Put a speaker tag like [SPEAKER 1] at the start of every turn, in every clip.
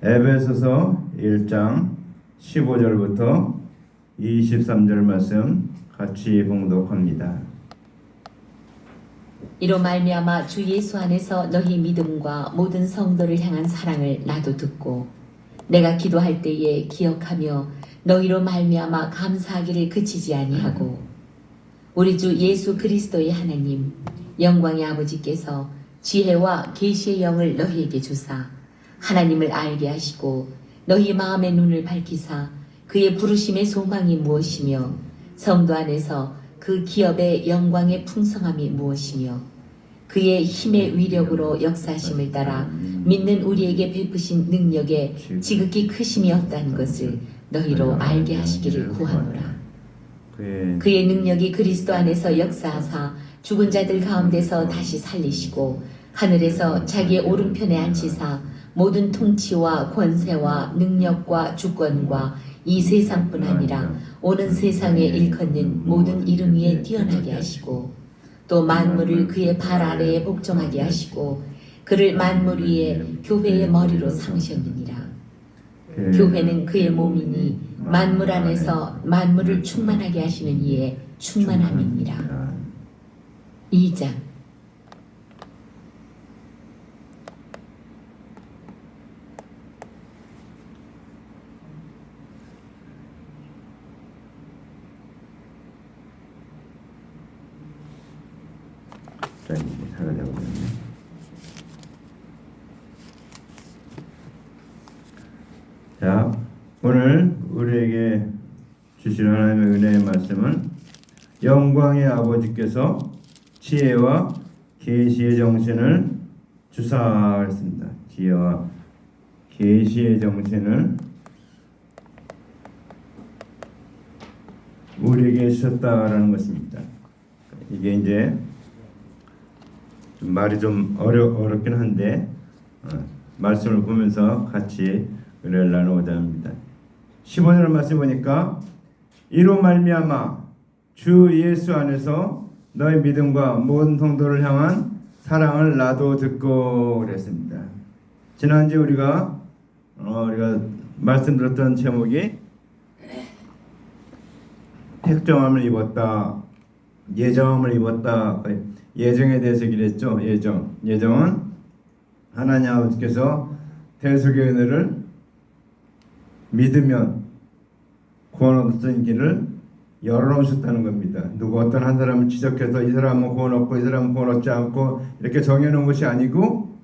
[SPEAKER 1] 에베소서 1장 15절부터 23절 말씀 같이 봉독합니다.
[SPEAKER 2] 이로 말미암아 주 예수 안에서 너희 믿음과 모든 성도를 향한 사랑을 나도 듣고 내가 기도할 때에 기억하며 너희로 말미암아 감사하기를 그치지 아니하고 우리 주 예수 그리스도의 하나님 영광의 아버지께서 지혜와 계시의 영을 너희에게 주사 하나님을 알게 하시고 너희 마음의 눈을 밝히사 그의 부르심의 소망이 무엇이며 성도 안에서 그 기업의 영광의 풍성함이 무엇이며 그의 힘의 위력으로 역사하심을 따라 믿는 우리에게 베푸신 능력의 지극히 크심이 없다는 것을 너희로 알게 하시기를 구하노라. 그의 능력이 그리스도 안에서 역사하사 죽은 자들 가운데서 다시 살리시고 하늘에서 자기의 오른편에 앉히사 모든 통치와 권세와 능력과 주권과 이 세상뿐 아니라 오는 세상에 일컫는 모든 이름 위에 뛰어나게 하시고 또 만물을 그의 발 아래에 복종하게 하시고 그를 만물 위에 교회의 머리로 삼으셨느니라. 교회는 그의 몸이니 만물 안에서 만물을 충만하게 하시는 이의 충만함이니라. 2장
[SPEAKER 1] 자, 오늘 우리에게 주신 하나님의 은혜의 말씀은 영광의 아버지께서 지혜와 계시의 정신을 주사했습니다. 지혜와 계시의 정신을 우리에게 주셨다라는 것입니다. 이게 이제 말이 좀 어렵긴 한데 말씀을 보면서 같이 은혜를 나누고자 합니다. 15절 말씀 보니까 이로 말미암아 주 예수 안에서 너희 믿음과 모든 성도를 향한 사랑을 나도 듣고 그랬습니다. 지난주에 우리가 말씀드렸던 제목이 택정함을 입었다, 예정함을 입었다. 예정에 대해서 얘기를 했죠. 예정은 하나님 아버지께서 대속의 은혜를 믿으면 구원 얻는 길을 열어놓으셨다는 겁니다. 누구 어떤 한 사람을 지적해서 이 사람은 구원 얻고 이 사람은 구원 얻지 않고 이렇게 정해놓은 것이 아니고,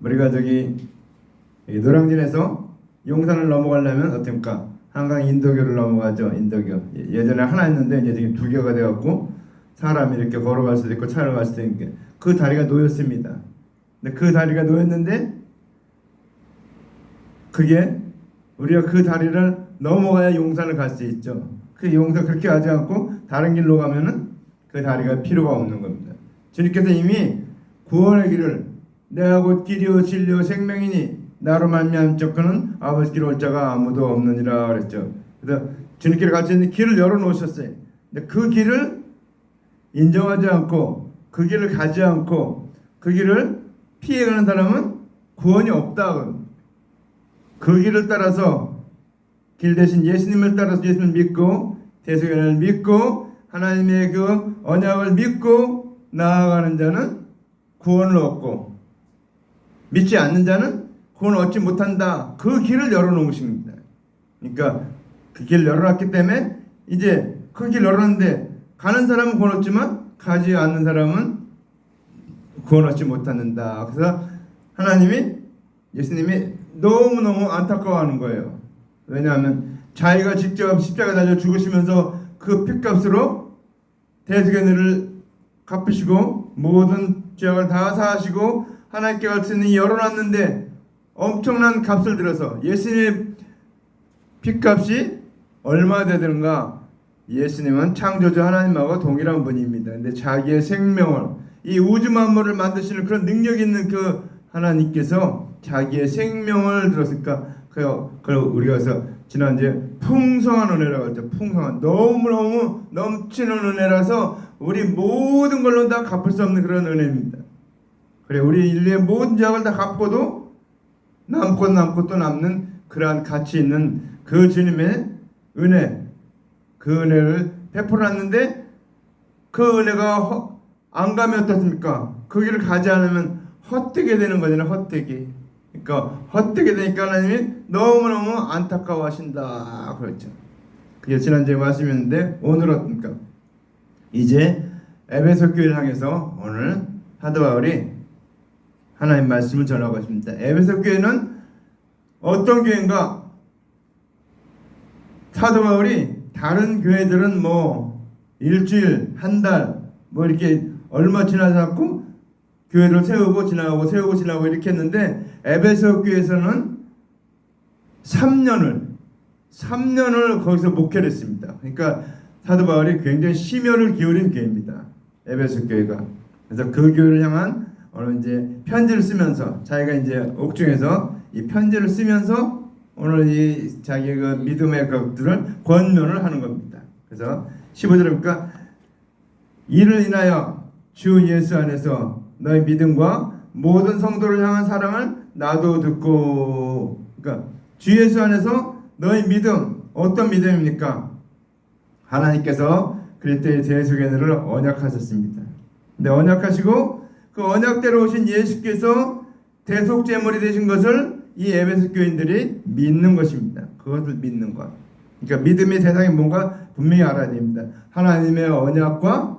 [SPEAKER 1] 우리가 노량진에서 용산을 넘어가려면 어떻습니까? 한강 인도교를 넘어가죠. 인도교. 예전에 하나 있는데 이제 지금 두 개가 되었고 사람이 이렇게 걸어갈 수도 있고 차로 갈 수도 있고 그 다리가 놓였습니다. 근데 그 다리가 놓였는데 그게 우리가 그 다리를 넘어가야 용산을 갈 수 있죠. 그 용산 그렇게 하지 않고 다른 길로 가면은 그 다리가 필요가 없는 겁니다. 주님께서 이미 구원의 길을 내가 곧 길이요 진리요 생명이니 나로 말미암 자는 아버지께로 올 자가 아무도 없느니라 그랬죠. 그래서 주님께로 갈 수 있는 길을 열어놓으셨어요. 근데 그 길을 인정하지 않고 그 길을 가지 않고 그 길을 피해가는 사람은 구원이 없다. 그 길을 따라서 길 대신 예수님을 따라서 예수님을 믿고 대속의 은혜를 믿고 하나님의 그 언약을 믿고 나아가는 자는 구원을 얻고 믿지 않는 자는 구원을 얻지 못한다. 그 길을 열어놓으십니다. 그러니까 그 길을 열어놨기 때문에 이제 그 길을 열어놨는데 가는 사람은 구원 얻지만 가지 않는 사람은 구원 얻지 못한다. 그래서 예수님이 너무너무 안타까워하는 거예요. 왜냐하면 자기가 직접 십자가 달려 죽으시면서 그 핏값으로 대속의 은혜를 갚으시고 모든 죄악을 다 사하시고 하나님께 갈 수 있는 열어놨는데 엄청난 값을 들여서 예수님의 핏값이 얼마 되는가? 예수님은 창조주 하나님하고 동일한 분입니다. 근데 자기의 생명을 이 우주 만물을 만드시는 그런 능력 있는 그 하나님께서 자기의 생명을 들었으니까 그걸 우리가 그래서 지난주에 풍성한 은혜라고 했죠. 풍성한 너무너무 넘치는 은혜라서 우리 모든 걸로 다 갚을 수 없는 그런 은혜입니다. 그래 우리 인류의 모든 죄악을 다 갚고도 남고 또 남는 그러한 가치 있는 그 주님의 은혜, 그 은혜를 베풀었는데 그 은혜가 안 가면 어떻습니까? 그 길을 가지 않으면 헛되게 되는 거잖아요. 헛되게. 그러니까 헛되게 되니까 하나님이 너무너무 안타까워하신다 그랬죠. 그게 지난주에 말씀이었는데 오늘은 어떻습니까? 이제 에베소 교회를 향해서 오늘 사도 바울이 하나님 말씀을 전하고 있습니다. 에베소 교회는 어떤 교회인가? 사도 바울이 다른 교회들은 뭐 일주일, 한 달 뭐 이렇게 얼마 지나지 않고 교회를 세우고 지나고 이렇게 했는데 에베소 교회에서는 3년을 거기서 목회를 했습니다. 그러니까 사도 바울이 굉장히 심혈을 기울인 교회입니다. 에베소 교회가. 그래서 그 교회를 향한 오늘 이제 편지를 쓰면서 자기가 이제 옥중에서 이 편지를 쓰면서 오늘 이 자기 그 믿음의 것들을 권면을 하는 겁니다. 그래서 15절에 보니까 이를 인하여 주 예수 안에서 너희 믿음과 모든 성도를 향한 사랑을 나도 듣고, 그러니까 주 예수 안에서 너희 믿음, 어떤 믿음입니까? 하나님께서 그리스도의 대속연을 언약하셨습니다. 근데 언약하시고 그 언약대로 오신 예수께서 대속제물이 되신 것을 이 에베소 교인들이 믿는 것입니다. 그것을 믿는 것. 그러니까 믿음의 대상이 뭔가 분명히 알아야 됩니다. 하나님의 언약과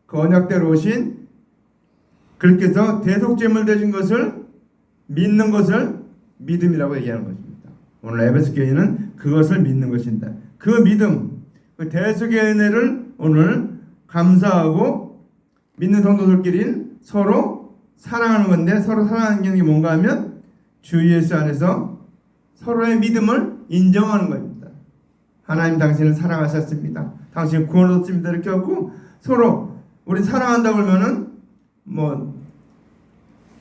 [SPEAKER 1] 그 언약대로 오신 그렇게서 대속제물 되신 것을 믿는 것을 믿음이라고 얘기하는 것입니다. 오늘 에베소 교인은 그것을 믿는 것입니다. 그 믿음, 그 대속의 은혜를 오늘 감사하고 믿는 성도들끼리 서로 사랑하는 건데, 서로 사랑하는 게 뭔가 하면 주 예수 안에서 서로의 믿음을 인정하는 겁니다. 하나님 당신을 사랑하셨습니다. 당신 구원을 얻습니다. 이렇게 하고 서로 우리 사랑한다고 하면은 뭐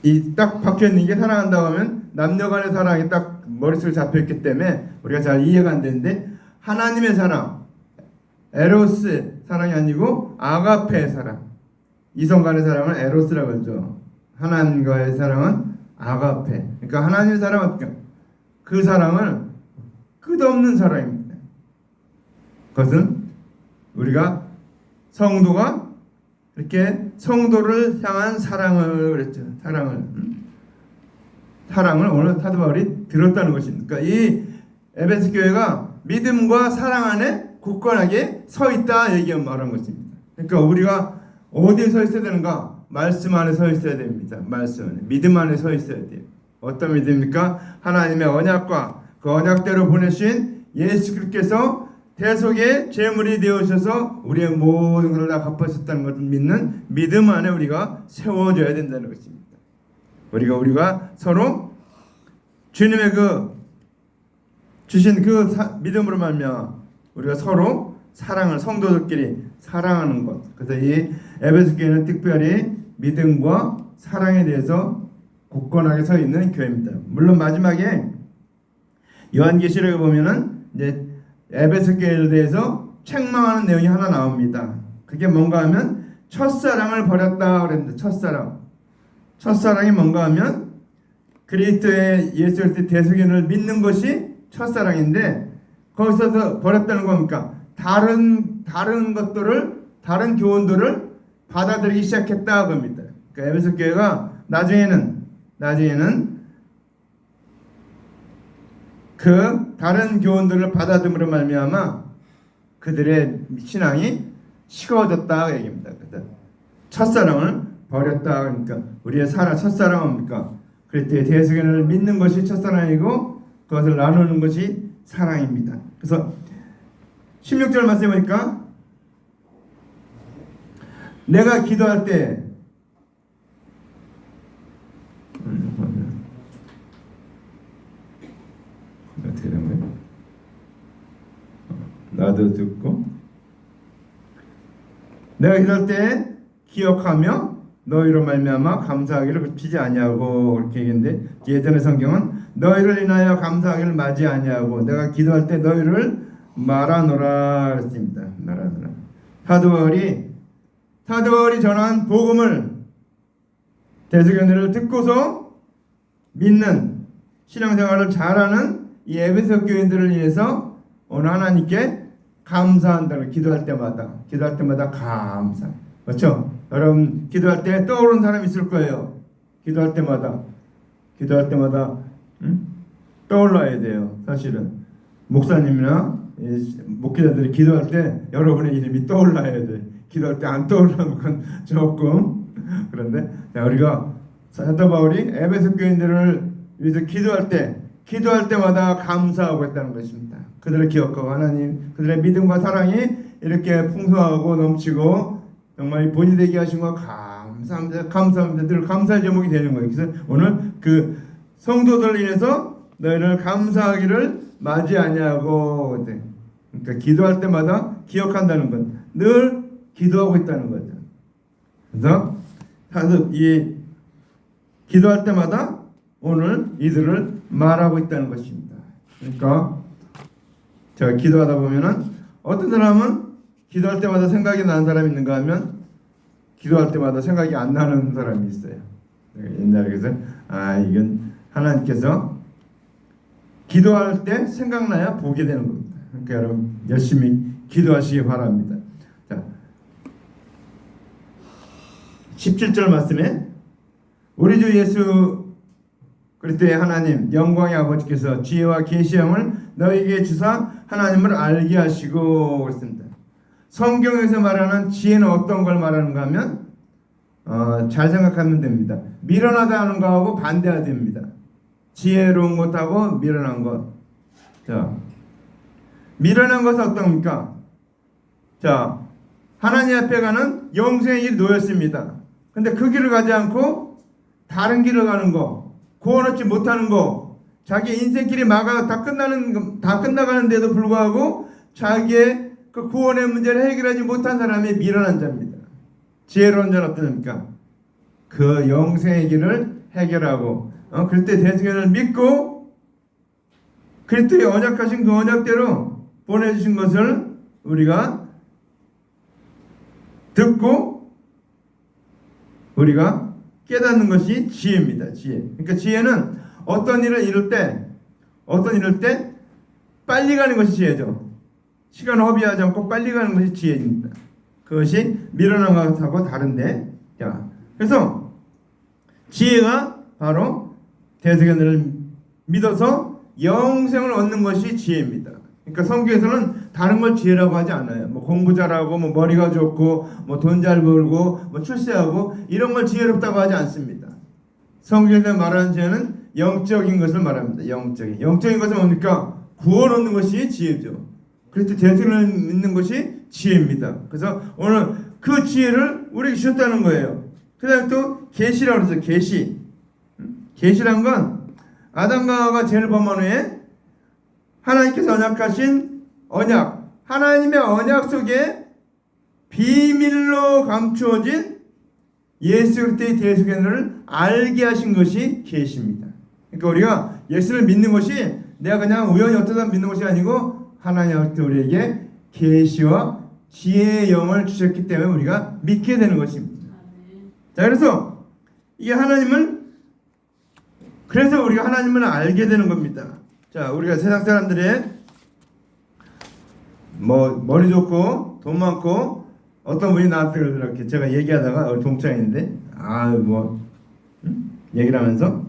[SPEAKER 1] 이 딱 박혀 있는 게 사랑한다고 하면 남녀간의 사랑이 딱 머릿속에 잡혀 있기 때문에 우리가 잘 이해가 안 되는데, 하나님의 사랑, 에로스의 사랑이 아니고 아가페의 사랑, 이성 간의 사랑은 에로스라고 하죠. 하나님과의 사랑은 아가페. 그러니까 하나님의 사랑은 어떻게? 그 사랑은 끝없는 사랑입니다. 그것은 우리가 성도가 이렇게 성도를 향한 사랑을 그랬죠. 사랑을 오늘 사도 바울이 들었다는 것입니다. 그러니까 이 에베소 교회가 믿음과 사랑 안에 굳건하게 서 있다 얘기 말한 것입니다. 그러니까 우리가 어디에 서 있어야 되는가? 말씀 안에 서 있어야 됩니다. 말씀 안에, 믿음 안에 서 있어야 돼요. 어떤 믿음입니까? 하나님의 언약과 그 언약대로 보내신 예수 그리스도께서 대속의 제물이 되어셔서 우리의 모든 것을 다 갚아주셨다는 것을 믿는 믿음 안에 우리가 세워져야 된다는 것입니다. 우리가 서로 주님의 그 주신 그 믿음으로 말미암아 우리가 서로 사랑을, 성도들끼리 사랑하는 것. 그래서 이 에베소 교회는 특별히 믿음과 사랑에 대해서 굳건하게 서 있는 교회입니다. 물론 마지막에 요한계시록에 보면은 이제 에베소 교회에 대해서 책망하는 내용이 하나 나옵니다. 그게 뭔가 하면 첫사랑을 버렸다 그랬는데, 첫사랑이 뭔가 하면 그리스도의 예수 그리스도의 대속연을 믿는 것이 첫사랑인데, 거기서 버렸다는 겁니까? 다른 것들을, 다른 교훈들을 받아들이기 시작했다 겁니다. 그러니까 에베소 교회가 나중에는 그 다른 교훈들을 받아들임으로 말미암아 그들의 신앙이 식어졌다 얘기입니다. 그래서 첫사랑을 버렸다. 그러니까 우리의 첫사랑은 뭡니까? 그리스도의 대속연을 믿는 것이 첫사랑이고 그것을 나누는 것이 사랑입니다. 그래서 16절 말씀해 보니까 내가 기도할 때 어떻게 된 거예요? 나도 듣고 내가 기도할 때 기억하며 너희로 말미암아 감사하기를 그치지 아니하고 그렇게 얘기했는데, 예전의 성경은 너희를 인하여 감사하기를 마지 아니하고 내가 기도할 때 너희를 말하노라 그랬습니다. 말하노라. 사도 바울이 전한 복음을, 대속연회를 듣고서 믿는 신앙생활을 잘하는 이 에베소 교인들을 위해서 오늘 하나님께 감사한다는, 기도할 때마다 감사. 그렇죠? 여러분 기도할 때 떠오르는 사람이 있을 거예요. 기도할 때마다 떠올라야 돼요. 사실은 목사님이나 목회자들이 기도할 때 여러분의 이름이 떠올라야 돼. 기도할 때 안 떠올라면 그건 조금 그런데, 우리가 사도 바울이 에베소 교인들을 위해서 기도할 때마다 감사하고 있다는 것입니다. 그들을 기억하고 하나님, 그들의 믿음과 사랑이 이렇게 풍성하고 넘치고 정말 본이 되게 하신 거 감사합니다. 늘 감사의 제목이 되는 거예요. 그래서 오늘 그 성도들 인해서 너희를 감사하기를 맞이 아니하고, 그러니까 기도할 때마다 기억한다는 건 늘 기도하고 있다는 거죠. 그래서 이 기도할 때마다 오늘 이들을 말하고 있다는 것입니다. 그러니까 제가 기도하다 보면은 어떤 사람은 기도할 때마다 생각이 나는 사람이 있는가 하면 기도할 때마다 생각이 안 나는 사람이 있어요. 옛날에 그래서 이건 하나님께서 기도할 때 생각나야 보게 되는 겁니다. 그러니까 여러분 열심히 기도하시기 바랍니다. 자, 17절 말씀에 우리 주 예수 그리스도의 하나님 영광의 아버지께서 지혜와 계시함을 너희에게 주사 하나님을 알게 하시고 그랬습니다. 성경에서 말하는 지혜는 어떤 걸 말하는가 하면 잘 생각하면 됩니다. 미련하다 하는 거하고 반대가 됩니다. 지혜로운 것하고 미련한 것. 자, 미련한 것은 어떤 겁니까? 자, 하나님 앞에 가는 영생의 길 놓였습니다. 근데 그 길을 가지 않고 다른 길을 가는 거, 구원 얻지 못하는 거, 자기 인생길이 다 끝나가는데도 불구하고 자기의 그 구원의 문제를 해결하지 못한 사람이 미련한 자입니다. 지혜로운 자는 어떻습니까? 그 영생의 길을 해결하고 그리스도의 대승연을 믿고 그리스도의 언약하신 그 언약대로 보내주신 것을 우리가 듣고 우리가 깨닫는 것이 지혜입니다. 지혜. 그러니까 지혜는 어떤 일을 이룰 때 빨리 가는 것이 지혜죠. 시간을 허비하지 않고 빨리 가는 것이 지혜입니다. 그것이 미련한 것하고 다른데, 자, 그래서 지혜가 바로 대승연을 믿어서 영생을 얻는 것이 지혜입니다. 그러니까 성경에서는 다른 걸 지혜라고 하지 않아요. 뭐 공부 잘하고, 뭐 머리가 좋고, 뭐 돈 잘 벌고, 뭐 출세하고 이런 걸 지혜롭다고 하지 않습니다. 성경에서 말하는 지혜는 영적인 것을 말합니다. 영적인 것은 뭡니까? 구원 얻는 것이 지혜죠. 그리스도 대승을 믿는 것이 지혜입니다. 그래서 오늘 그 지혜를 우리에게 주셨다는 거예요. 그 다음에 또 계시라고 그랬어요. 계시란 건 아담과 하와가 죄를 범한 후에 하나님께서 언약하신 언약, 하나님의 언약 속에 비밀로 감추어진 예수 그리스도의 대속연을 알게 하신 것이 계시입니다. 그러니까 우리가 예수를 믿는 것이 내가 그냥 우연히 어쩌다 믿는 것이 아니고 하나님께서 우리에게 계시와 지혜의 영을 주셨기 때문에 우리가 믿게 되는 것입니다. 자, 그래서 그래서 우리가 하나님을 알게 되는 겁니다. 자, 우리가 세상 사람들의 머리 좋고 돈 많고 어떤 분이 나한테 그러더라고요. 제가 얘기하다가 동창인데 얘기를 하면서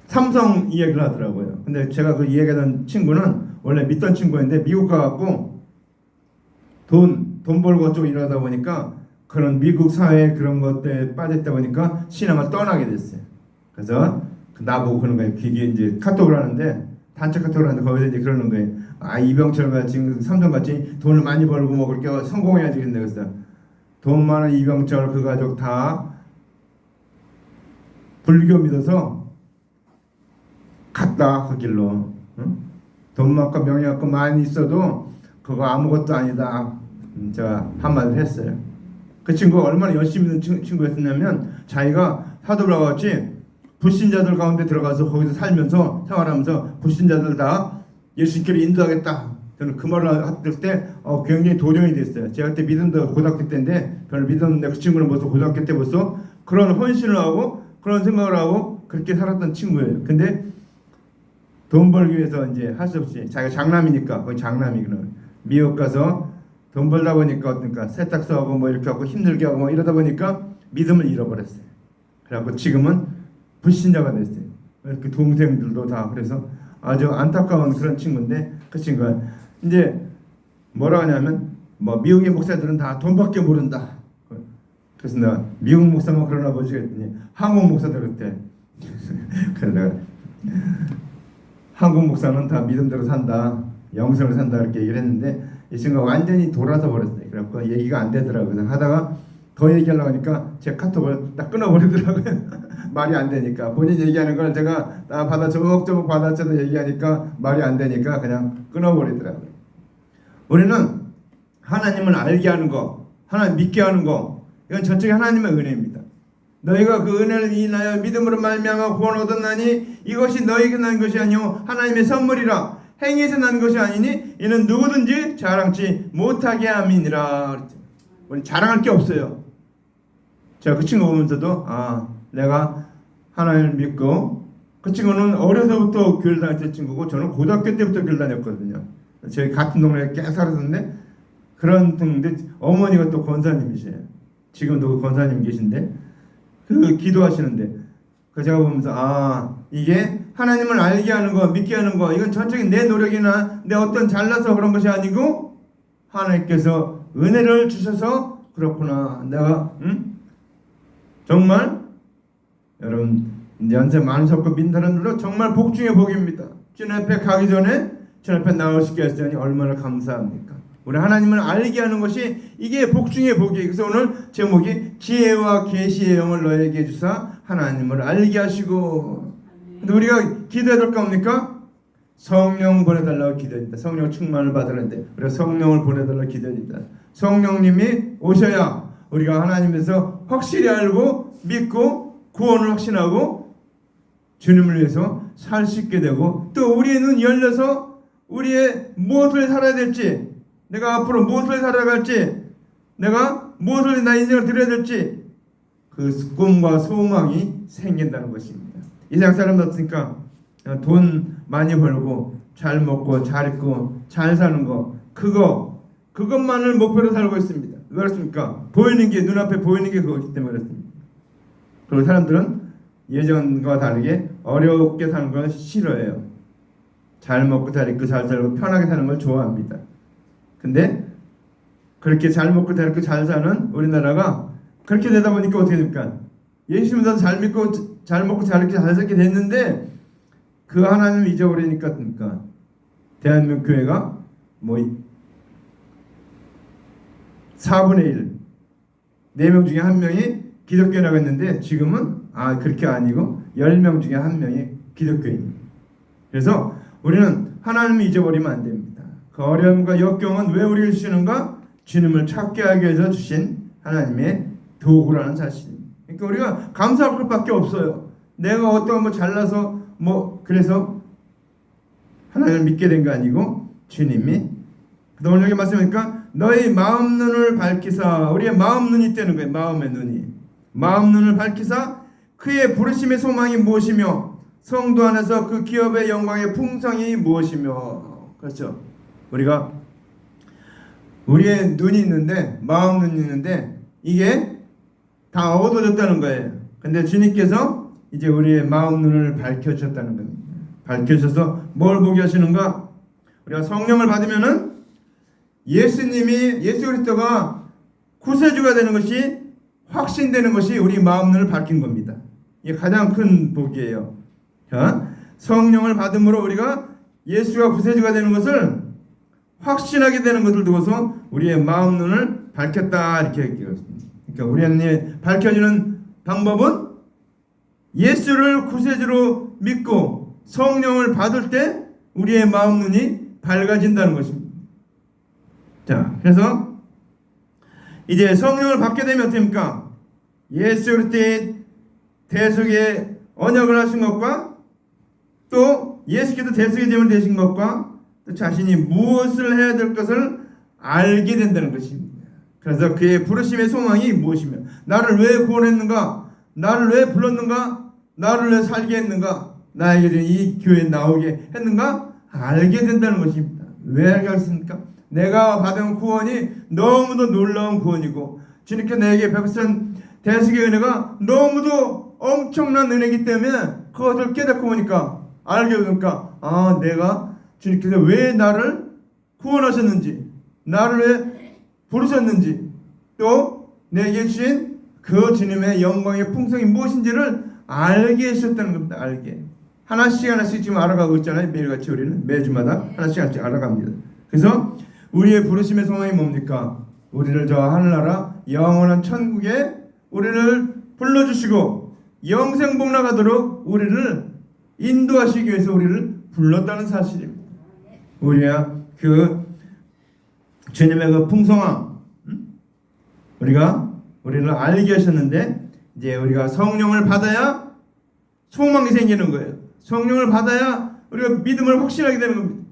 [SPEAKER 1] 삼성 이야기를 하더라고요. 근데 제가 그 이야기하던 친구는 원래 믿던 친구였는데 미국 가갖고 돈 벌고 쪽 일하다 보니까 그런 미국 사회 그런 것들에 빠졌다 보니까 신앙을 떠나게 됐어요. 그래서 나보고 그런 거예요. 그게 이제 카톡을 하는데 단체 카톡을 하는데 거기서 이제 그러는 거예요. 이병철 같이 삼성 같이 돈을 많이 벌고 뭐 그렇게 성공해야지. 근데 그래서 돈 많은 이병철 그 가족 다 불교 믿어서 갔다 그 길로. 돈 많고 명예 많고 많이 있어도 그거 아무것도 아니다. 제가 한마디를 했어요. 그 친구가 얼마나 열심히 있는 친구였냐면 자기가 사도라고 같이 불신자들 가운데 들어가서 거기서 살면서 생활하면서 불신자들 다 예수님께로 인도하겠다. 저는 그 말을 했을 때 굉장히 도전이 됐어요. 제가 그때 믿음도 고등학교 때인데 별로 믿었는데 그 친구는 벌써 고등학교 때 벌써 그런 헌신을 하고 그런 생각을 하고 그렇게 살았던 친구예요. 근데 돈 벌기 위해서 이제 할 수 없이 자기가 장남이니까 거의 장남이거든. 미국 가서 돈 벌다 보니까 어떤가 세탁소 하고 뭐 이렇게 하고 힘들게 하고 뭐 이러다 보니까 믿음을 잃어버렸어요. 그래갖고 지금은 불신자가 됐어요. 그 동생들도 다 그래서 아주 안타까운 그런 친구인데 그 친구가 이제 뭐라 하냐면 뭐 미국의 목사들은 다 돈밖에 모른다. 그래서 내가 미국 목사만 그러나 보지 했더니 한국 목사들 그때 그래서 내가 한국 목사는 다 믿음대로 산다, 영성으로 산다 이렇게 얘기를 했는데 이 친구가 완전히 돌아서 버렸어요. 그래갖고 얘기가 안 되더라고요. 그래서 하다가 더 얘기하려고 하니까 제 카톡을 딱 끊어버리더라고요. 말이 안 되니까 본인 얘기하는 걸 제가 다 받아 조목조목 받아쳐서 얘기하니까 말이 안 되니까 그냥 끊어버리더라고요. 우리는 하나님을 알게 하는 거, 하나님 믿게 하는 거, 이건 전적인 하나님의 은혜입니다. 너희가 그 은혜를 인하여 믿음으로 말미암아 구원 얻었나니 이것이 너희에게 난 것이 아니요 하나님의 선물이라. 행위에서 난 것이 아니니 이는 누구든지 자랑치 못하게 함이니라. 우리 자랑할 게 없어요. 제가 그 친구 보면서도 내가 하나님을 믿고, 그 친구는 어려서부터 교회를 다녔던 친구고 저는 고등학교 때부터 교회를 다녔거든요. 저희 같은 동네에 계속 살았었는데 그런 분인데 어머니가 또 권사님이세요. 지금도 권사님 계신데 그 기도하시는데 그 제가 보면서 이게 하나님을 알게 하는 거, 믿게 하는 거, 이건 전적인 내 노력이나 내 어떤 잘나서 그런 것이 아니고 하나님께서 은혜를 주셔서 그렇구나. 내가 정말 여러분 연세 많으셨고 민다른들도 정말 복 중의 복입니다. 주님 앞에 가기 전에 주님 앞에 나올 수 있게 하시다니 얼마나 감사합니까? 우리 하나님을 알게 하는 것이 이게 복 중의 복이에요. 그래서 오늘 제목이 지혜와 계시의 영을 너에게 주사 하나님을 알게 하시고. 근데 우리가 기도해야 될 거 뭡니까? 성령 보내달라고 기도합니다. 성령 충만을 받으는데 우리가 성령을 보내달라고 기도합니다. 성령님이 오셔야 우리가 하나님에서 확실히 알고 믿고 구원을 확신하고 주님을 위해서 살 수 있게 되고, 또 우리의 눈이 열려서 우리의 무엇을 살아야 될지, 내가 앞으로 무엇을 살아갈지, 내가 무엇을 나 인생을 드려야 될지 그 꿈과 소망이 생긴다는 것입니다. 이 세상 사람들 없으니까 돈 많이 벌고 잘 먹고 잘 입고 잘 사는 거, 그것만을 목표로 살고 있습니다. 왜 그렇습니까? 보이는 게, 눈앞에 보이는 게 그거기 때문에 그렇습니다. 그리고 사람들은 예전과 다르게 어렵게 사는 걸 싫어해요. 잘 먹고 잘 입고 잘 살고 편하게 사는 걸 좋아합니다. 근데 그렇게 잘 먹고 잘 입고 잘 사는 우리나라가 그렇게 되다 보니까 어떻게 됩니까? 예수 믿어서 잘 믿고 잘 먹고 잘 입고 잘 살게 됐는데 그 하나님을 잊어버리니까 됩니까? 대한민국 교회가 뭐 4분의 1, 4명 중에 1명이 기독교에 나갔는데 지금은 그렇게 아니고 10명 중에 1명이 기독교인입니다. 그래서 우리는 하나님을 잊어버리면 안 됩니다. 그 어려움과 역경은 왜 우리를 주시는가? 주님을 찾게 하기 위해서 주신 하나님의 도구라는 사실입니다. 그러니까 우리가 감사할 것밖에 없어요. 내가 어떤 뭐 잘나서 뭐 그래서 하나님을 믿게 된 거 아니고 주님이, 그래서 오늘 여기 말씀하니까 너희 마음 눈을 밝히사, 우리의 마음 눈이 있다는 거예요. 마음의 눈이, 마음 눈을 밝히사 그의 부르심의 소망이 무엇이며 성도 안에서 그 기업의 영광의 풍성이 무엇이며. 그렇죠. 우리가 우리의 눈이 있는데, 마음 눈이 있는데 이게 다 어두워졌다는 거예요. 근데 주님께서 이제 우리의 마음 눈을 밝혀주셨다는 겁니다. 밝혀주셔서 뭘 보게 하시는가? 우리가 성령을 받으면은 예수 그리스도가 구세주가 되는 것이 확신되는 것이 우리 마음 눈을 밝힌 겁니다. 이게 가장 큰 복이에요. 자, 성령을 받음으로 우리가 예수가 구세주가 되는 것을 확신하게 되는 것을 두고서 우리의 마음 눈을 밝혔다 이렇게 얘기했습니다. 그러니까 우리의 밝혀지는 방법은 예수를 구세주로 믿고 성령을 받을 때 우리의 마음 눈이 밝아진다는 것입니다. 자, 그래서 이제 성령을 받게 되면 어떻습니까? 예수 그리스도의 대속의 언약을 하신 것과 또 예수께서 대속의 제물 되신 것과 또 자신이 무엇을 해야 될 것을 알게 된다는 것입니다. 그래서 그의 부르심의 소망이 무엇이며 나를 왜 구원했는가? 나를 왜 불렀는가? 나를 왜 살게 했는가? 나에게 이 교회에 나오게 했는가? 알게 된다는 것입니다. 왜 알게 했습니까? 내가 받은 구원이 너무도 놀라운 구원이고 주님께 내게 베푸신 대속의 은혜가 너무도 엄청난 은혜이기 때문에 그것을 깨닫고 보니까 알게 되니까 내가 주님께서 왜 나를 구원하셨는지, 나를 왜 부르셨는지, 또 내게 주신 그 주님의 영광의 풍성이 무엇인지를 알게 해주셨다는 겁니다. 알게. 하나씩 하나씩 지금 알아가고 있잖아요. 매일같이 우리는 매주마다 하나씩 하나씩 알아갑니다. 그래서 우리의 부르심의 소망이 뭡니까? 우리를 저 하늘나라 영원한 천국에 우리를 불러주시고 영생복락하도록 우리를 인도하시기 위해서 우리를 불렀다는 사실입니다. 우리가 그 주님의 그 풍성함, 우리를 알게 하셨는데 이제 우리가 성령을 받아야 소망이 생기는 거예요. 성령을 받아야 우리가 믿음을 확신하게 되는 겁니다.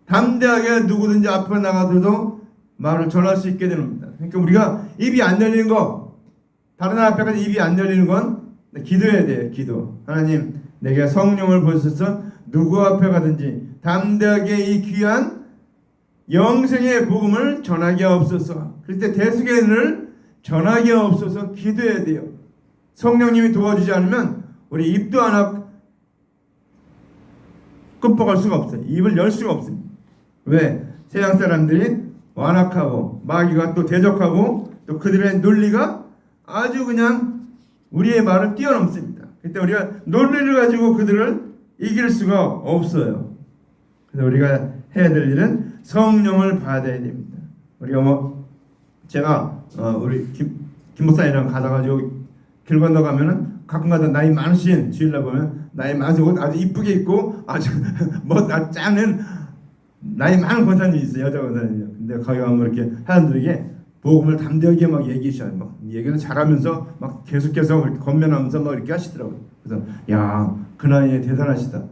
[SPEAKER 1] 담대하게 누구든지 앞에 나가서도 말을 전할 수 있게 되는 겁니다. 그러니까 우리가 입이 안 열리는 거, 다른 사람 앞에 가서 입이 안 열리는 건 기도해야 돼요. 기도. 하나님, 내게 성령을 보셔서 누구 앞에 가든지 담대하게 이 귀한 영생의 복음을 전하게 없어서, 그럴 때 대속의 은혜를 전하게 없어서 기도해야 돼요. 성령님이 도와주지 않으면 우리 입도 하나 끔뻑할 수가 없어요. 입을 열 수가 없습니다. 왜? 세상 사람들이 완악하고 마귀가 또 대적하고 또 그들의 논리가 아주 그냥 우리의 말을 뛰어넘습니다. 그때 우리가 논리를 가지고 그들을 이길 수가 없어요. 그래서 우리가 해야 될 일은 성령을 받아야 됩니다. 우리가 제가 우리 김 목사님이랑 가다가지고 길 건너가면은 가끔가다 나이 많으신 주일날 보면 나이 많으신 옷 아주 이쁘게 입고 아주 짱은 나이 많은 권사님이 있어요. 여자 권사님이요. 근데 거기 가면 이렇게 사람들에게 복음을 담대하게 막 얘기하셔요. 막 얘기를 잘하면서 막 계속해서 이렇게 건면하면서 막 이렇게 하시더라고요. 그래서 야, 그 나이에 대단하시다.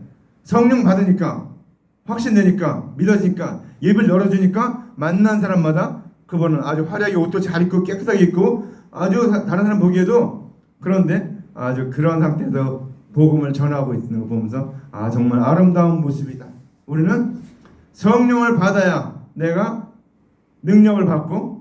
[SPEAKER 1] 성령 받으니까 확신되니까 믿어지니까 입을 열어주니까 만난 사람마다 그분은 아주 화려하게 옷도 잘 입고 깨끗하게 입고 아주 다른 사람 보기에도 그런데 아주 그런 상태에서 복음을 전하고 있는 거 보면서 정말 아름다운 모습이다. 우리는 성령을 받아야 내가 능력을 받고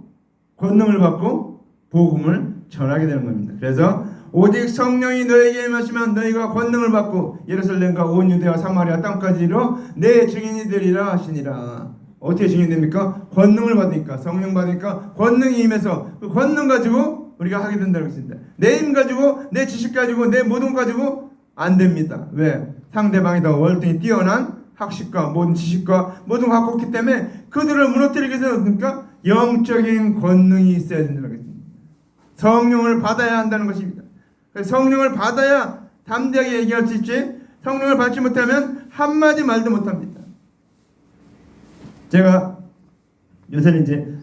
[SPEAKER 1] 권능을 받고 복음을 전하게 되는 겁니다. 그래서 오직 성령이 너에게 임하시면 너희가 권능을 받고 예루살렘과 온 유대와 사마리아 땅까지로 내 증인이 되리라 하시니라. 어떻게 증인이 됩니까? 권능을 받으니까, 성령 받으니까 권능이 임해서 그 권능 가지고 우리가 하게 된다는 것입니다. 내 힘 가지고, 내 지식 가지고, 내 모든 가지고 안 됩니다. 왜? 상대방이 더 월등히 뛰어난 학식과 모든 지식과 모든 걸 갖고 있기 때문에 그들을 무너뜨리기 위해서 그러니까 영적인 권능이 있어야 된다는 것입니다. 성령을 받아야 한다는 것입니다. 성령을 받아야 담대하게 얘기할 수 있지, 성령을 받지 못하면 한마디 말도 못합니다. 제가 요새는 이제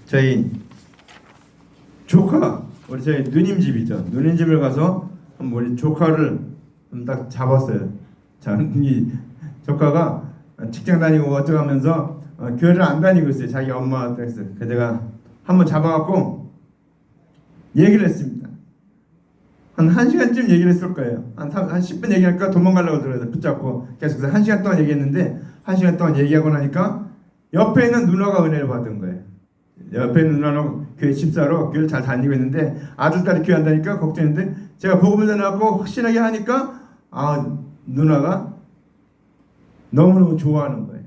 [SPEAKER 1] 저희 조카, 우리 저희 누님 집이죠. 누님 집을 가서 우리 조카를 딱 잡았어요. 자, 이 조카가 직장 다니고 어쩌고 하면서 교회를 안 다니고 있어요. 자기 엄마한테 했어요. 그래서 제가 한번 잡아갖고 얘기를 했습니다. 한 1시간쯤 얘기를 했을 거예요. 한 10분 얘기하니까 도망가려고 들어요. 붙잡고 계속 1시간 동안 얘기했는데 1시간 동안 얘기하고 나니까 옆에 있는 누나가 은혜를 받은 거예요. 옆에 있는 누나는 교회 집사로 교회를 잘 다니고 있는데 아들딸이 교회 안 다니까 걱정했는데 제가 복음을 전하고 확신하게 하니까 누나가 너무너무 좋아하는 거예요.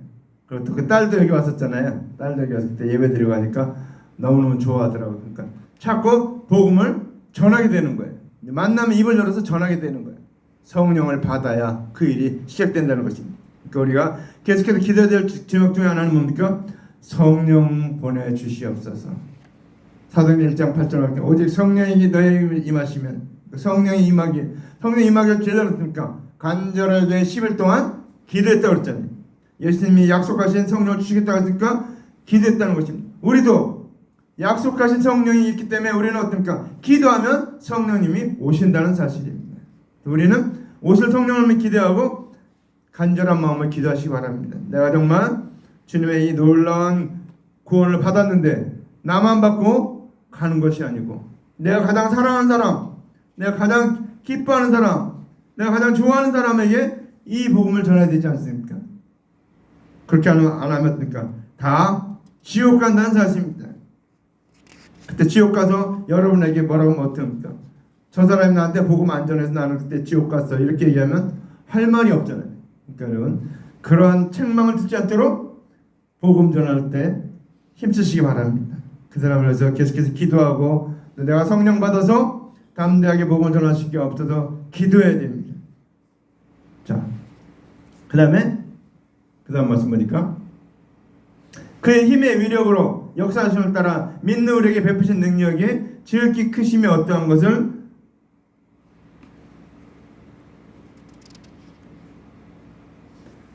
[SPEAKER 1] 그리고 또 그 딸도 여기 왔었잖아요. 딸도 여기 왔을 때 예배 드리고 하니까 너무너무 좋아하더라고요. 그러니까 자꾸 복음을 전하게 되는 거예요. 만나면 입을 열어서 전하게 되는 거예요. 성령을 받아야 그 일이 시작된다는 것입니다. 그러니까 우리가 계속해서 기도해야 될 제목 중에 하나는 뭡니까? 성령 보내주시옵소서. 사도행전 1장 8절 오직 성령이 너에게 임하시면 성령이 임하기 제대로니까 간절하게 10일 동안 기도했다고 그랬잖아요. 예수님이 약속하신 성령을 주시겠다고 했으니까 기도했다는 것입니다. 우리도 약속하신 성령이 있기 때문에 우리는 어떻습니까? 기도하면 성령님이 오신다는 사실입니다. 우리는 오실 성령을 기대하고 간절한 마음을 기도하시기 바랍니다. 내가 정말 주님의 이 놀라운 구원을 받았는데 나만 받고 가는 것이 아니고 내가 가장 사랑하는 사람, 내가 가장 기뻐하는 사람, 내가 가장 좋아하는 사람에게 이 복음을 전해야 되지 않습니까? 그렇게 안 하면 어떡합니까? 다 지옥 간다는 사실입니다. 그때 지옥 가서 여러분에게 뭐라고 하면 어떡합니까? 저 사람이 나한테 복음 안 전해서 나는 그때 지옥 갔어, 이렇게 얘기하면 할 말이 없잖아요. 그러니까 여러분, 그러한 책망을 듣지 않도록 복음 전할 때 힘쓰시기 바랍니다. 그 사람을 위해서 계속해서 기도하고, 내가 성령 받아서 담대하게 복음을 전할 수 있게 없어서 기도해야 됩니다. 자, 그 다음 말씀 보니까 그의 힘의 위력으로 역사하심을 따라 믿는 우리에게 베푸신 능력이 지극히 크심이 어떠한 것을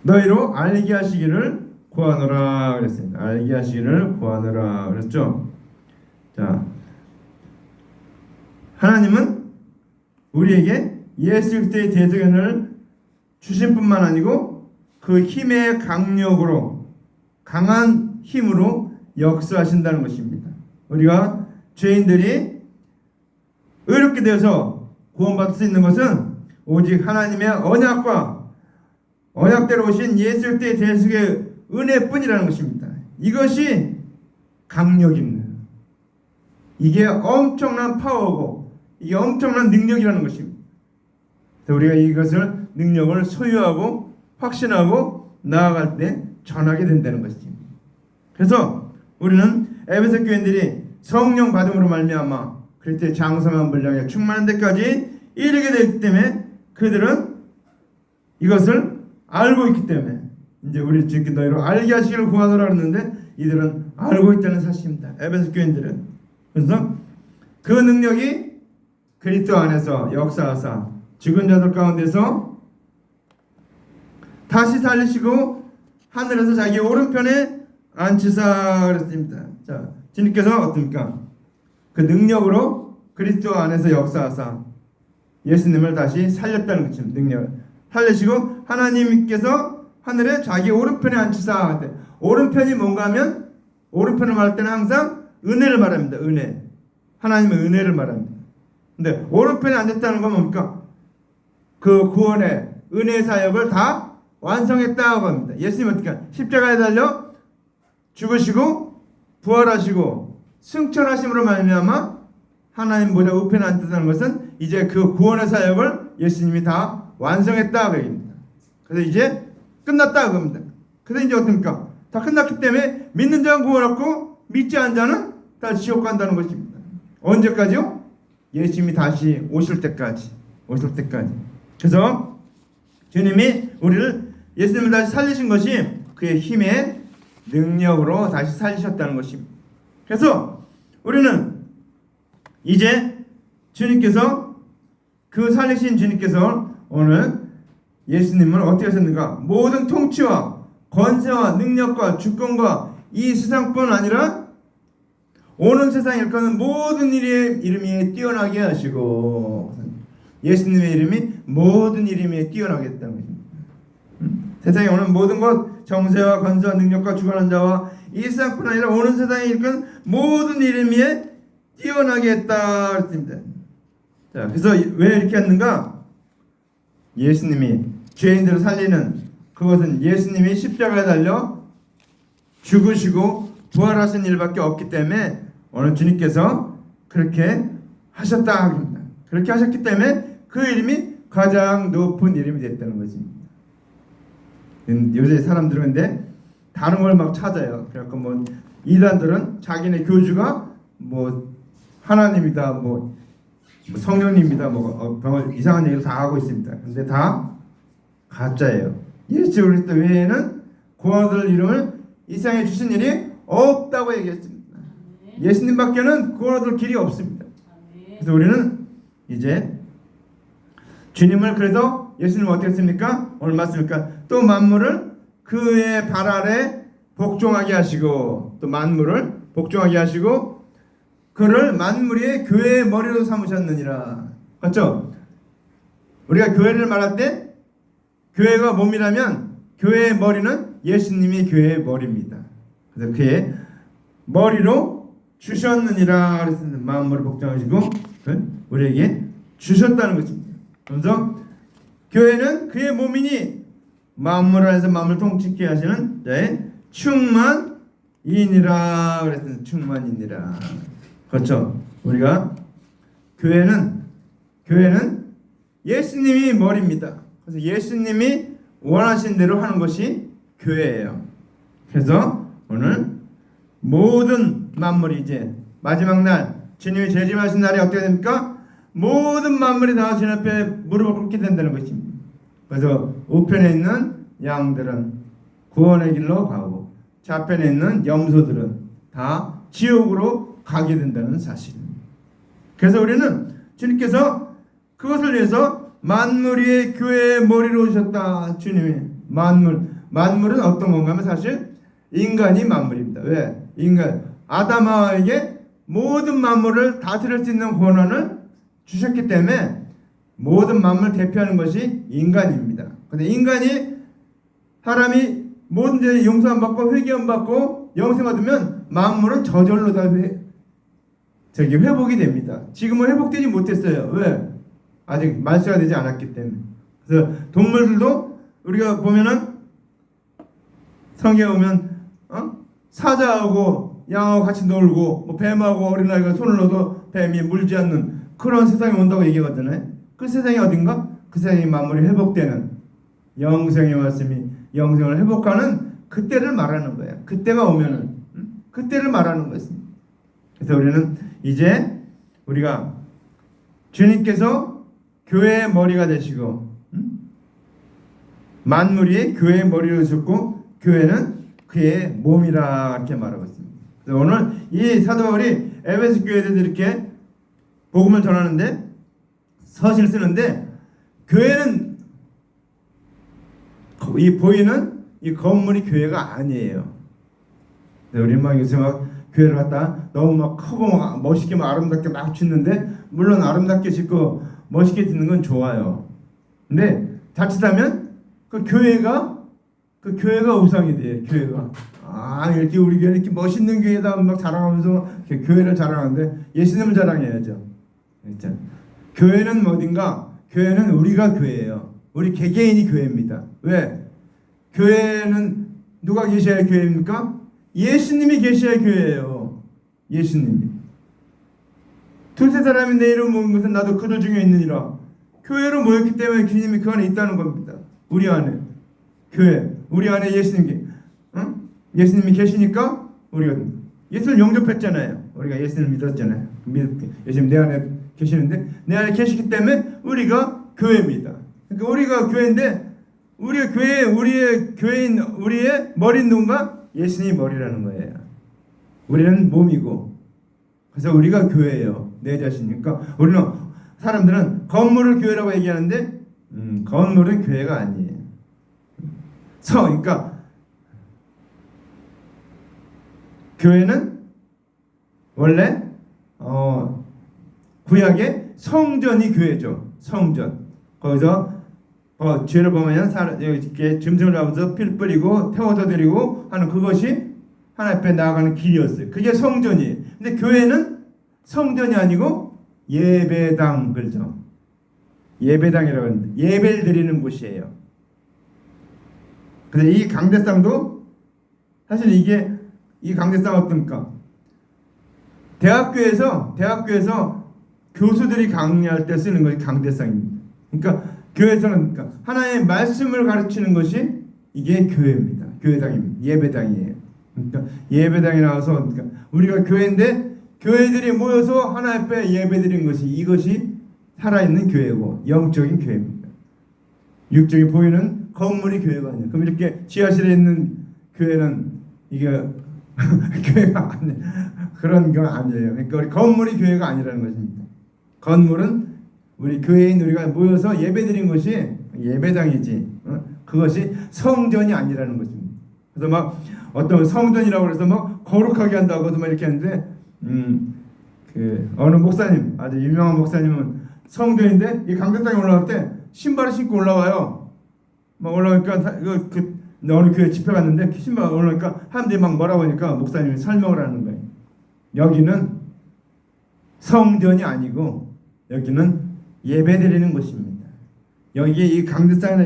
[SPEAKER 1] 너희로 알게 하시기를 구하노라 그랬습니다. 알게 하시기를 구하노라 그랬죠. 자, 하나님은 우리에게 예수 그리스도의 대속연을 주신 뿐만 아니고 그 힘의 강력으로, 강한 힘으로 역사하신다는 것입니다. 우리가 죄인들이 의롭게 되어서 구원받을 수 있는 것은 오직 하나님의 언약대로 오신 예수 그리스도의 대속의 은혜뿐이라는 것입니다. 이것이 강력입니다. 이게 엄청난 파워고 이게 엄청난 능력이라는 것입니다. 우리가 이것을 능력을 소유하고 확신하고 나아갈 때 전하게 된다는 것입니다. 그래서 우리는 에베소 교인들이 성령 받음으로 말미암아 그리스도의 장성한 분량에 충만한 데까지 이르게 되기 때문에 그들은 이것을 알고 있기 때문에 이제 우리 지금 너희로 알게 하시기를 구하노라 그랬는데 이들은 알고 있다는 사실입니다. 에베소 교인들은. 그래서 그 능력이 그리스도 안에서 역사하사 죽은 자들 가운데서 다시 살리시고 하늘에서 자기 오른편에 앉히사 그랬습니다. 자, 주님께서 어떻습니까? 그 능력으로 그리스도 안에서 역사하사 예수님을 다시 살렸다는 것입니다. 능력을 살리시고 하나님께서 하늘에 자기 오른편에 앉히사. 오른편이 뭔가 하면 오른편을 말할 때는 항상 은혜를 말합니다. 은혜. 하나님의 은혜를 말합니다. 근데 오른편에 앉았다는 건 뭡니까? 그 구원의 은혜 사역을 다 완성했다고 합니다. 예수님 어떻게 십자가에 달려 죽으시고 부활하시고 승천하심으로 말미암아 하나님 보좌 우편에 앉았다는 것은 이제 그 구원의 사역을 예수님이 다 완성했다고 얘기합니다. 그래서 이제 끝났다고 합니다. 그래서 이제 어떻습니까? 다 끝났기 때문에 믿는 자는 구원 얻고 믿지 않은 자는 다 지옥 간다는 것입니다. 언제까지요? 예수님이 다시 오실 때까지. 그래서 주님이 우리를 예수님을 다시 살리신 것이 그의 힘의 능력으로 다시 살리셨다는 것입니다. 그래서 우리는 이제 주님께서 그 살리신 주님께서 오늘 예수님을 어떻게 하셨는가? 모든 통치와 권세와 능력과 주권과 이 세상뿐 아니라 오는 세상에 일컫는 모든 일의 이름이 뛰어나게 하시고 예수님의 이름이 모든 이름에 뛰어나게 했다는 것입니다. 세상에 오는 모든 것 정세와 권세와 능력과 주관한 자와 이 세상뿐 아니라 오는 세상에 일컫는 모든 이름이 뛰어나게 했다 그랬습니다. 자, 그래서 왜 이렇게 했는가? 예수님이 죄인들을 살리는 그것은 예수님이 십자가에 달려 죽으시고 부활하신 일밖에 없기 때문에 오늘 주님께서 그렇게 하셨다 합니다. 그렇게 하셨기 때문에 그 이름이 가장 높은 이름이 됐다는 것입니다. 요새 사람들은 근데 다른 걸 막 찾아요. 그래갖고 뭐 이단들은 자기네 교주가 뭐 하나님이다, 뭐 성령님이다, 뭐 이상한 얘기를 다 하고 있습니다. 근데 다 가짜예요. 예수 그리스도 외에는 구원을 이름을 이 세상에 주신 일이 없다고 얘기했습니다. 예수님밖에는 구원을 길이 없습니다. 그래서 우리는 이제 주님을 그래서 예수님은 어떻게 했습니까? 오늘 말씀입니까? 또 만물을 그의 발 아래 복종하게 하시고 또 만물을 복종하게 하시고 그를 만물의 교회의 머리로 삼으셨느니라. 맞죠? 우리가 교회를 말할 때 교회가 몸이라면 교회의 머리는 예수님이 교회의 머리입니다. 그래서 그의 머리로 주셨느니라 그랬습니다. 만물을 복종하시고 우리에게 주셨다는 것입니다. 그래서 교회는 그의 몸이니 만물 안에서 만물 통치케 하시는 충만이니라 그랬더니 충만이니라. 그렇죠. 우리가 교회는 예수님이 머리입니다. 그래서 예수님이 원하신 대로 하는 것이 교회예요. 그래서 오늘 모든 만물이 이제 마지막 날 주님이 재림하신 날이 어떻게 됩니까? 모든 만물이 다 주님 앞에 무릎을 꿇게 된다는 것입니다. 그래서 우편에 있는 양들은 구원의 길로 가고 좌편에 있는 염소들은 다 지옥으로 가게 된다는 사실입니다. 그래서 우리는 주님께서 그것을 위해서 만물 위에 교회의 머리로 오셨다. 주님이 만물은 어떤 건가 하면 사실 인간이 만물입니다. 왜? 아담아에게 모든 만물을 다스릴 수 있는 권한을 주셨기 때문에 모든 만물을 대표하는 것이 인간입니다. 근데 사람이 모든 죄 용서함 받고 회개함 받고 영생 얻으면 만물은 저절로 다 회복이 됩니다. 지금은 회복되지 못했어요. 왜? 아직 말세가 되지 않았기 때문에. 그래서 동물들도 우리가 보면은 성경에 오면 사자하고 양하고 같이 놀고 뭐 뱀하고 어린아이가 손을 넣어도 뱀이 물지 않는 그런 세상이 온다고 얘기하거든요. 그 세상이 어딘가? 그 세상이 만물이 회복되는 영생의 말씀이 영생을 회복하는 그때를 말하는 거예요. 그때가 오면은 그때를 말하는 것입니다. 그래서 우리는 이제 우리가 주님께서 교회의 머리가 되시고 만물이 교회의 머리로 되셨고 교회는 그의 몸이라 이렇게 말하고 있습니다. 그래서 오늘 이 사도 바울이 에베소 교회들 이렇게 복음을 전하는데 서신을 쓰는데 교회는 이 보이는 이 건물이 교회가 아니에요. 우리 막 요새 막 교회를 갖다 너무 막 크고 막 멋있게 막 아름답게 막 짓는데 물론 아름답게 짓고 멋있게 짓는 건 좋아요. 근데 자칫하면 그 교회가 우상이 돼요. 교회가 이렇게 우리 교회 이렇게 멋있는 교회다 막 자랑하면서 교회를 자랑하는데 예수님을 자랑해야죠. 그렇죠? 교회는 어딘가? 교회는 우리가 교회예요. 우리 개개인이 교회입니다. 왜? 교회는 누가 계셔야 교회입니까? 예수님이 계셔야 교회예요. 예수님이. 두세 사람이 내 이름 모은 것은 나도 그들 중에 있느니라. 교회로 모였기 때문에 주님이 그 안에 있다는 겁니다. 우리 안에 교회, 우리 안에 예수님이 계시니까 우리가 예수를 영접했잖아요. 우리가 예수를 믿었잖아요. 예수님 내 안에 계시는데 내 안에 계시기 때문에 우리가 교회입니다. 그러니까 우리가 교회인데 우리의 교회, 우리의 교회인, 우리의 머리는 누군가? 예수님이 머리라는 거예요. 우리는 몸이고 그래서 우리가 교회예요. 내 자신이니까 우리는 사람들은 건물을 교회라고 얘기하는데 건물은 교회가 아니에요. 그러니까 교회는 원래 구약의 성전이 교회죠. 성전. 거기서 죄를 범하면 이렇게 짐승을 잡아서 피를 뿌리고 태워서 드리고 하는 그것이 하나님 앞에 나아가는 길이었어요. 그게 성전이에요. 근데 교회는 성전이 아니고 예배당, 그렇죠? 예배당이라고 하는데 예배를 드리는 곳이에요. 근데 이 강대상도 사실 이 강대상 어떻습니까? 대학교에서 교수들이 강의할 때 쓰는 것이 강대상입니다. 그러니까 교회에서는 하나님의 말씀을 가르치는 것이 이게 교회입니다. 교회당입니다. 예배당이에요. 그러니까 예배당에 나와서 우리가 교회인데 교회들이 모여서 하나님 앞에 예배드린 것이 이것이 살아있는 교회고 영적인 교회입니다. 육적이 보이는 건물이 교회가 아니에요. 그럼 이렇게 지하실에 있는 교회는 이게 교회가 아니에요. 그런 건 아니에요. 그러니까 우리 건물이 교회가 아니라는 것입니다. 건물은 우리 교회인 우리가 모여서 예배드린 것이 예배당이지 그것이 성전이 아니라는 것입니다. 그래서 막 어떤 성전이라고 해서 막 거룩하게 한다고 해서 막 이렇게 하는데 그 어느 목사님 아주 유명한 목사님은 성전인데 이 강대상에 올라갈 때 신발을 신고 올라와요. 막 올라오니까 어느 교회 집회 갔는데 신발 올라오니까 사람들이 막 뭐라고 하니까 목사님이 설명을 하는 거예요. 여기는 성전이 아니고 여기는 예배드리는 곳입니다. 여기 이 강대상이나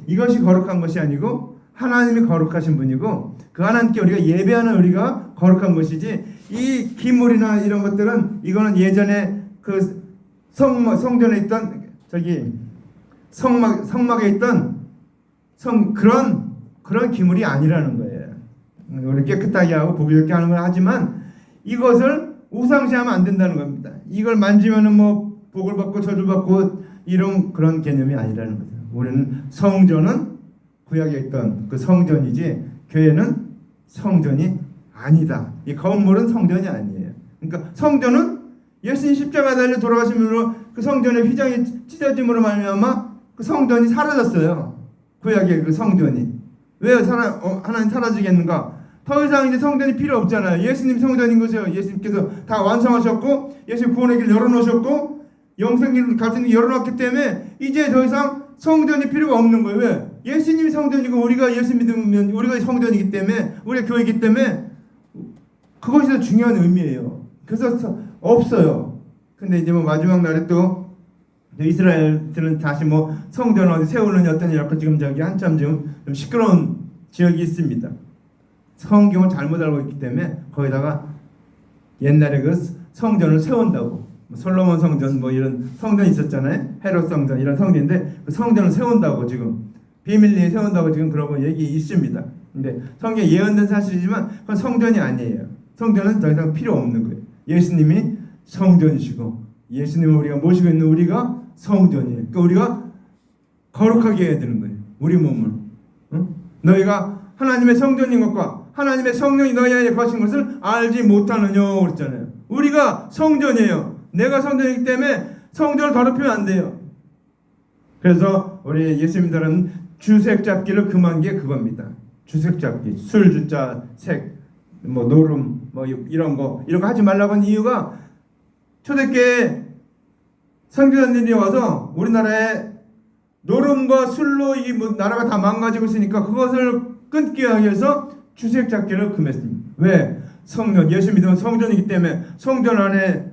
[SPEAKER 1] 이것이 거룩한 것이 아니고 하나님이 거룩하신 분이고 그 하나님께 우리가 예배하는 우리가 거룩한 것이지 이 기물이나 이런 것들은 이거는 예전에 그 성전에 있던 성막에 있던 그런 기물이 아니라는 거예요. 우리 깨끗하게 하고 보기 좋게 하는 걸 하지만 이것을 우상시하면 안 된다는 겁니다. 이걸 만지면은 뭐 복을 받고 저주 받고 이런 그런 개념이 아니라는 거죠. 우리는 성전은 구약에 있던 그 성전이지 교회는 성전이 아니다. 이 건물은 성전이 아니에요. 그러니까 성전은 예수님 십자가 달려 돌아가심으로 그 성전의 휘장이 찢어짐으로 말미암아 그 성전이 사라졌어요. 구약의 그 성전이 왜 하나님 사라지겠는가? 더 이상 이제 성전이 필요 없잖아요. 예수님 성전인 거죠. 예수님께서 다 완성하셨고 예수님 구원의 길 열어놓으셨고 영생길 갈 수 있는 길 열어놨기 때문에 이제 더 이상 성전이 필요가 없는 거예요. 왜? 예수님이 성전이고 우리가 예수 믿으면 우리가 성전이기 때문에 우리가 교회이기 때문에 그것이 더 중요한 의미예요. 그래서 없어요. 근데 이제 뭐 마지막 날에 또 이스라엘들은 다시 뭐 성전 어디 세우는 어떤 이렇게 지금 저기 한참 좀 시끄러운 지역이 있습니다. 성경을 잘못 알고 있기 때문에 거기다가 옛날에 그 성전을 세운다고 솔로몬 성전 뭐 이런 성전이 있었잖아요. 헤롯 성전 이런 성전인데 그 성전을 세운다고 지금 비밀리에 세운다고 지금 그러고 얘기 있습니다. 근데 성경에 예언된 사실이지만 그건 성전이 아니에요. 성전은 더 이상 필요 없는 거예요. 예수님이 성전이시고 예수님을 우리가 모시고 있는 우리가 성전이에요. 그러니까 우리가 거룩하게 해야 되는 거예요. 우리 몸을. 너희가 하나님의 성전인 것과 하나님의 성령이 너희 안에 거하신 것을 알지 못하느냐 그랬잖아요. 우리가 성전이에요. 내가 성전이기 때문에 성전을 더럽히면 안 돼요. 그래서 우리 예수님들은 주색 잡기를 금한 게 그겁니다. 주색 잡기, 술 주자 색, 뭐 노름, 뭐 이런 거 하지 말라고 한 이유가 초대교회 선교사님들이 와서 우리나라에 노름과 술로 이 나라가 다 망가지고 있으니까 그것을 끊기 위해서 주색 잡기를 금했습니다. 왜? 성전, 예수 믿으면 성전이기 때문에 성전 안에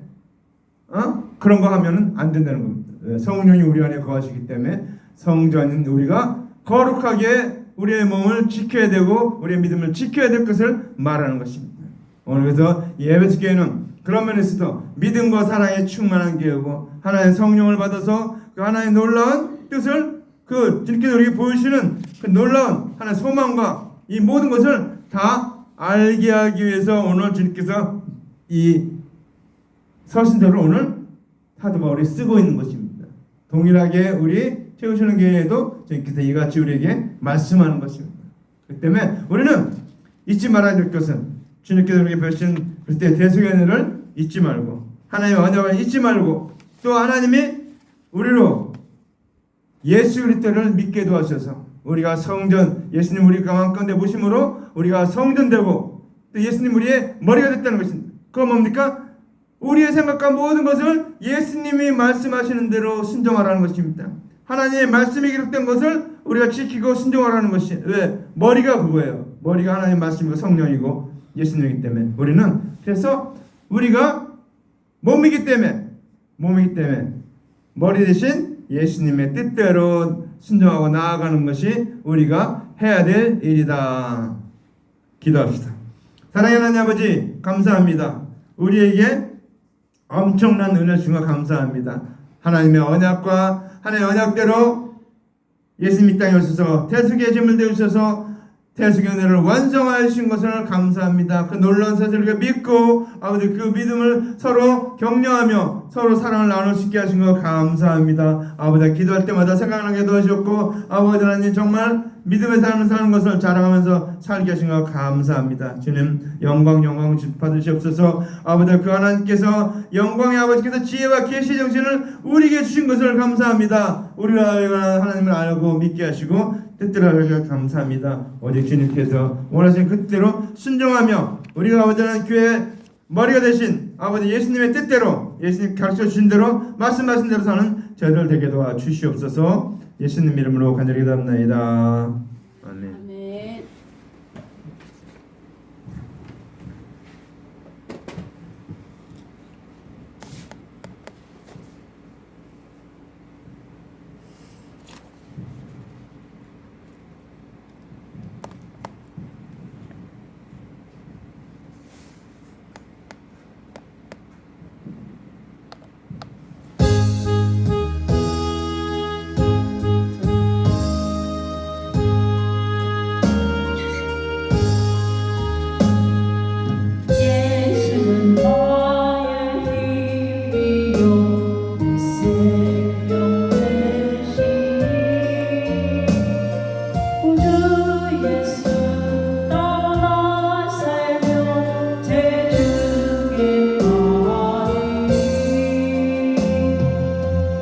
[SPEAKER 1] 그런 거 하면은 안 된다는 겁니다. 왜? 성령이 우리 안에 거하시기 때문에 성전인 우리가 거룩하게 우리의 몸을 지켜야 되고 우리의 믿음을 지켜야 될 것을 말하는 것입니다. 오늘 그래서 에베소 교회는 그런 면에 있어서 믿음과 사랑에 충만한 교회고 하나님의 성령을 받아서 그 하나님의 놀라운 뜻을 그 주님께서 우리에게 보여주시는 그 놀라운 하나의 소망과 이 모든 것을 다 알게 하기 위해서 오늘 주님께서 이 서신서를 오늘 사도 바울이 쓰고 있는 것입니다. 동일하게 우리 채우시는 교회에도 주님께서 이같이 우리에게 말씀하는 것입니다. 그렇기 때문에 우리는 잊지 말아야 될 것은 주님께서 우리에게 베푸신 그때 대속연회를 잊지 말고 하나님의 언약을 잊지 말고 또 하나님이 우리로 예수 그리스도를 믿게 도와주셔서 우리가 성전 예수님 우리 가운데 모심으로 우리가 성전되고 또 예수님 우리의 머리가 됐다는 것입니다. 그건 뭡니까? 우리의 생각과 모든 것을 예수님이 말씀하시는 대로 순종하라는 것입니다. 하나님의 말씀이 기록된 것을 우리가 지키고 순종하라는 것이 왜? 머리가 그거예요. 머리가 하나님의 말씀이고 성령이고 예수님이기 때문에 우리는 그래서 우리가 몸이기 때문에 머리 대신 예수님의 뜻대로 순종하고 나아가는 것이 우리가 해야 될 일이다. 기도합시다. 사랑하는 하나님 아버지 감사합니다. 우리에게 엄청난 은혜를 주신 것 감사합니다. 하나님의 언약과 하나님의 언약대로 예수님 이 땅에 오셔서 대속의 짐을 대우셔서 대속의 은혜를 완성하신 것을 감사합니다. 그 놀라운 사실을 믿고 아버지 그 믿음을 서로 격려하며 서로 사랑을 나눌 수 있게 하신 것 감사합니다. 아버지 기도할 때마다 생각나게 도와주셨고 아버지 하나님 정말 믿음에 사는 것을 자랑하면서 살게 하신 것 감사합니다. 주님 영광 받으시옵소서. 아버지 그 하나님께서 영광의 아버지께서 지혜와 계시 정신을 우리에게 주신 것을 감사합니다. 우리가 하나님을 알고 믿게 하시고 뜻대로 하셔서 감사합니다. 오직 주님께서 원하신 그 뜻대로 순종하며 우리가 아버지 하나님 교회의 머리가 되신 아버지 예수님의 뜻대로 예수님 가르쳐 주신 대로 말씀하신 대로 사는 저희들 되게 도와주시옵소서. 예수님 이름으로 간절히 기도합나이다. 아멘.
[SPEAKER 3] 아멘. 예수 떠나 살며 제주에 가리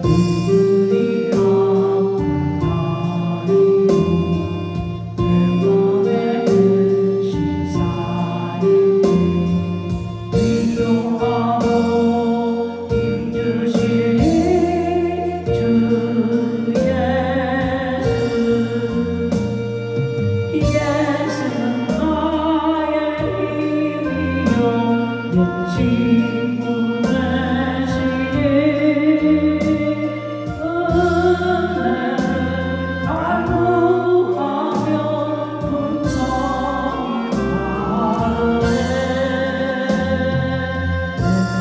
[SPEAKER 3] 눈물이 아프다니 내 맘에 드신 사랑 위로하고 힘주시니 주 예수는 나의 힘이요 내 친구 되시니 은혜를 간구하며 풍성히 바르네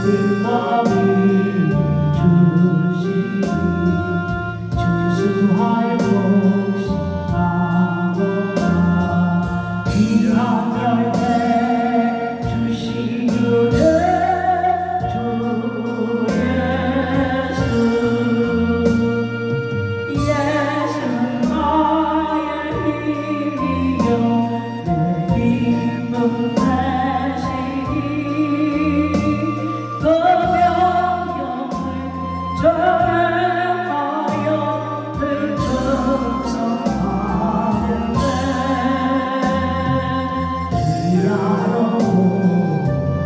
[SPEAKER 3] 내 마음이 주시니 주수할 곳이 나보다 귀한 열매 주시는 주 예수 예수는 나의 힘이요 내 기쁨 되시니 그 명령을 전하여 불충성하는데 주야로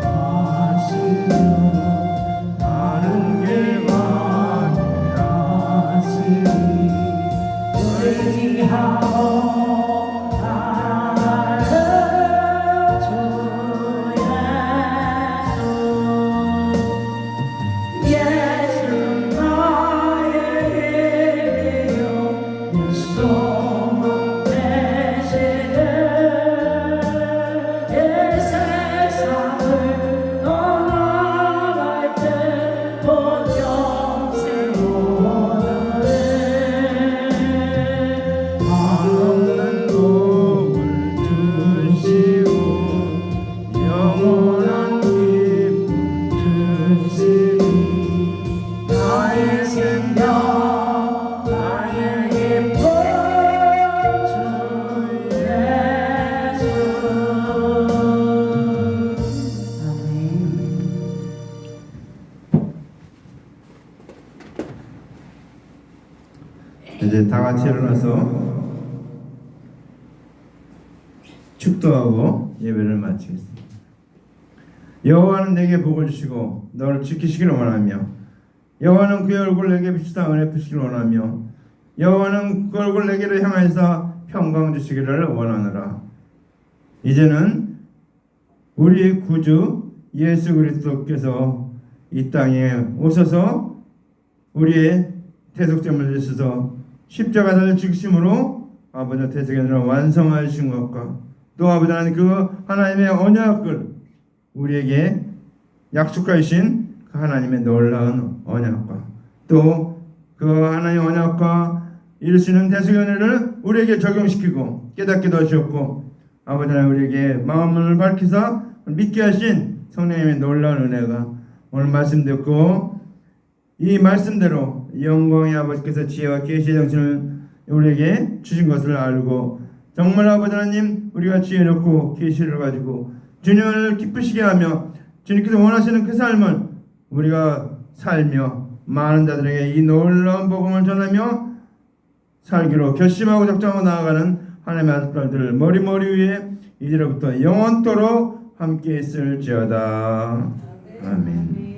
[SPEAKER 3] 하시며 다른 길만 하시니 의지하고 따라가는 주 예수 예수는 나의 힘이요 내 소망 되시네 이 세상을 떠나갈 때 보정세 오늘에
[SPEAKER 1] 한없는 복을 주시고 영원한 기쁨 주시니
[SPEAKER 3] 나의 생명 나의 기쁨 주 예수 아멘.
[SPEAKER 1] 이제 다 같이 일어나서 축도하고 예배를 마치겠습니다. 여호와는 내게 복을 주시고 너를 지키시기를 원하며 여호와는 그의 얼굴 내게 비추사 은혜 베푸시기를 원하며 여호와는 그 얼굴 내게로 향하여서 평강 주시기를 원하노라. 이제는 우리의 구주 예수 그리스도께서 이 땅에 오셔서 우리의 대속점을 주셔서 십자가를 죽으심으로 아버지 대속연을 완성하신 것과 또 아버지 하나님 그 하나님의 언약을 우리에게 약속하신 그 하나님의 놀라운 언약과 또 그 하나님의 언약과 이루시는 대속연을 우리에게 적용시키고 깨닫게 하셨고 아버지 하나님 우리에게 마음을 밝히사 믿게 하신 성령님의 놀라운 은혜가 오늘 말씀 듣고 이 말씀대로 영광의 아버지께서 지혜와 계시의 정신을 우리에게 주신 것을 알고 정말 아버지 하나님 우리가 지혜롭고 계시를 가지고 주님을 기쁘시게 하며 주님께서 원하시는 그 삶을 우리가 살며 많은 자들에게 이 놀라운 복음을 전하며 살기로 결심하고 작정하고 나아가는 하나님의 아들들 머리머리 위에 이제로부터 영원토록 함께 있을지어다. 아멘.